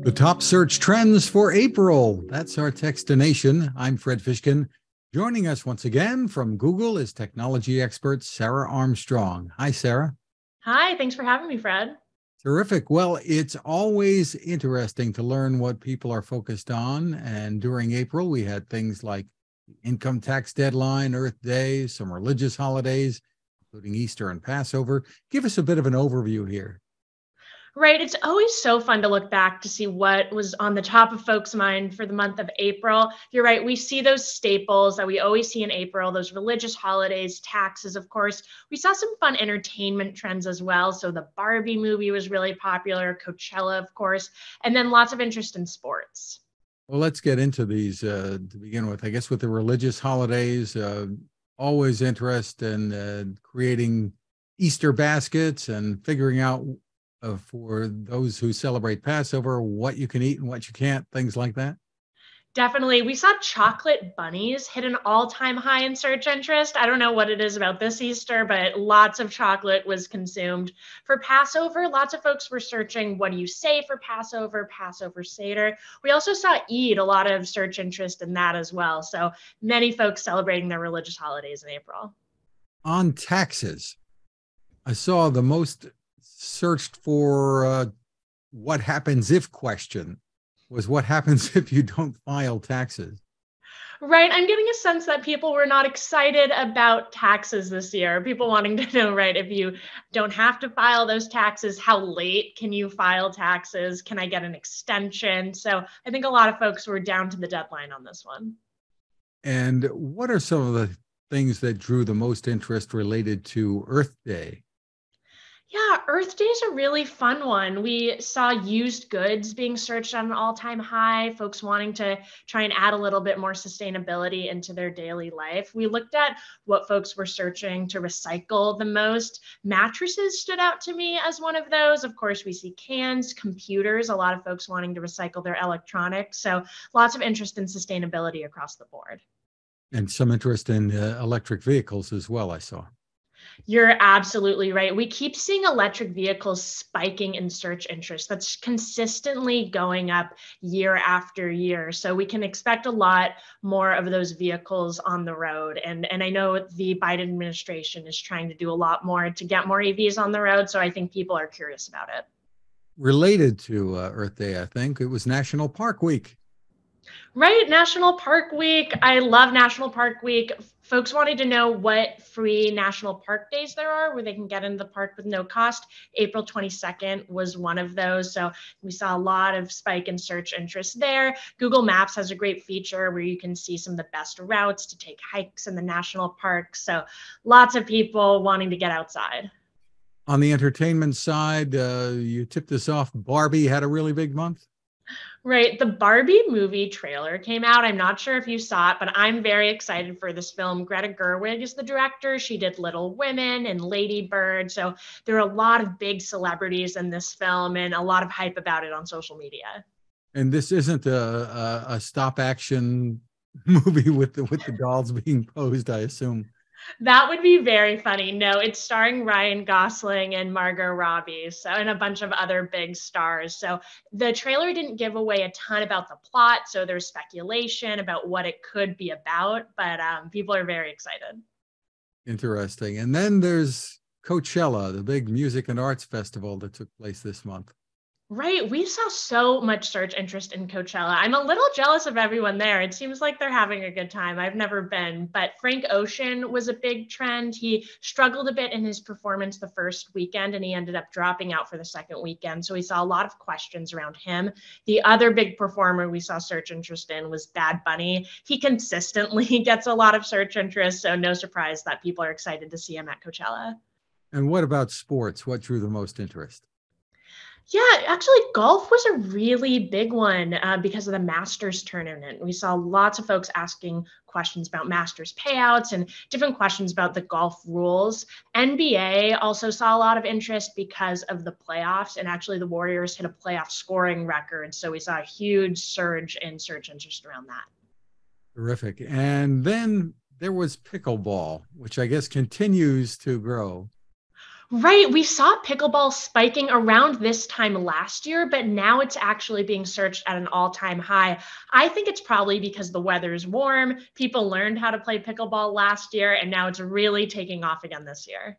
The top search trends for April. That's our Techstination. I'm Fred Fishkin. Joining us once again from Google is technology expert Sarah Armstrong. Hi, Sarah. Hi, thanks for having me, Fred. Terrific. Well, it's always interesting to learn what people are focused on. And during April, we had things like income tax deadline, Earth Day, some religious holidays, including Easter and Passover. Give us a bit of an overview here. Right, it's always so fun to look back to see what was on the top of folks' mind for the month of April. You're right, we see those staples that we always see in April, those religious holidays, taxes, of course. We saw some fun entertainment trends as well. So the Barbie movie was really popular, Coachella, of course, and then lots of interest in sports. Well, let's get into these to begin with. I guess with the religious holidays, always interest in creating Easter baskets and figuring out for those who celebrate Passover, what you can eat and what you can't, things like that? Definitely. We saw chocolate bunnies hit an all-time high in search interest. I don't know what it is about this Easter, but lots of chocolate was consumed. For Passover, lots of folks were searching, what do you say for Passover, Passover Seder. We also saw Eid, a lot of search interest in that as well. So many folks celebrating their religious holidays in April. On taxes, I saw the most searched for what happens if question was what happens if you don't file taxes. Right. I'm getting a sense that people were not excited about taxes this year. People wanting to know, right, if you don't have to file those taxes, how late can you file taxes? Can I get an extension? So I think a lot of folks were down to the deadline on this one. And what are some of the things that drew the most interest related to Earth Day? Yeah, Earth Day is a really fun one. We saw used goods being searched at an all-time high, folks wanting to try and add a little bit more sustainability into their daily life. We looked at what folks were searching to recycle the most. Mattresses stood out to me as one of those. Of course, we see cans, computers, a lot of folks wanting to recycle their electronics. So lots of interest in sustainability across the board. And some interest in electric vehicles as well, I saw. You're absolutely right. We keep seeing electric vehicles spiking in search interest. That's consistently going up year after year. So we can expect a lot more of those vehicles on the road. And I know the Biden administration is trying to do a lot more to get more EVs on the road. So I think people are curious about it. Related to Earth Day, I think it was National Park Week. Right, National Park Week. I love National Park Week. Folks wanted to know what free national park days there are where they can get into the park with no cost. April 22nd was one of those. So we saw a lot of spike in search interest there. Google Maps has a great feature where you can see some of the best routes to take hikes in the national parks. So lots of people wanting to get outside. On the entertainment side, you tipped us off. Barbie had a really big month. Right. The Barbie movie trailer came out. I'm not sure if you saw it, but I'm very excited for this film. Greta Gerwig is the director. She did Little Women and Lady Bird. So there are a lot of big celebrities in this film and a lot of hype about it on social media. And this isn't a stop action movie with the dolls being posed, I assume. That would be very funny. No, it's starring Ryan Gosling and Margot Robbie, so and a bunch of other big stars. So the trailer didn't give away a ton about the plot, so there's speculation about what it could be about, but people are very excited. Interesting. And then there's Coachella, the big music and arts festival that took place this month. Right. We saw so much search interest in Coachella. I'm a little jealous of everyone there. It seems like they're having a good time. I've never been, but Frank Ocean was a big trend. He struggled a bit in his performance the first weekend and he ended up dropping out for the second weekend. So we saw a lot of questions around him. The other big performer we saw search interest in was Bad Bunny. He consistently gets a lot of search interest. So no surprise that people are excited to see him at Coachella. And what about sports? What drew the most interest? Yeah, actually, golf was a really big one because of the Masters tournament. We saw lots of folks asking questions about Masters payouts and different questions about the golf rules. NBA also saw a lot of interest because of the playoffs, and actually, the Warriors hit a playoff scoring record. So we saw a huge surge in search interest around that. Terrific. And then there was pickleball, which I guess continues to grow. Right. We saw pickleball spiking around this time last year, but now it's actually being searched at an all-time high. I think it's probably because the weather's warm. People learned how to play pickleball last year, and now it's really taking off again this year.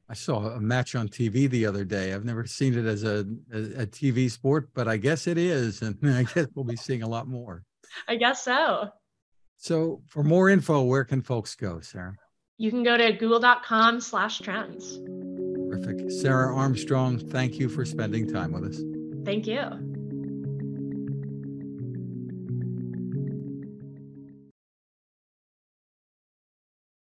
I saw a match on TV the other day. I've never seen it as a TV sport, but I guess it is. And I guess we'll be seeing a lot more. I guess so. So for more info, where can folks go, Sarah? You can go to google.com/trends. Terrific. Sarah Armstrong, thank you for spending time with us. Thank you.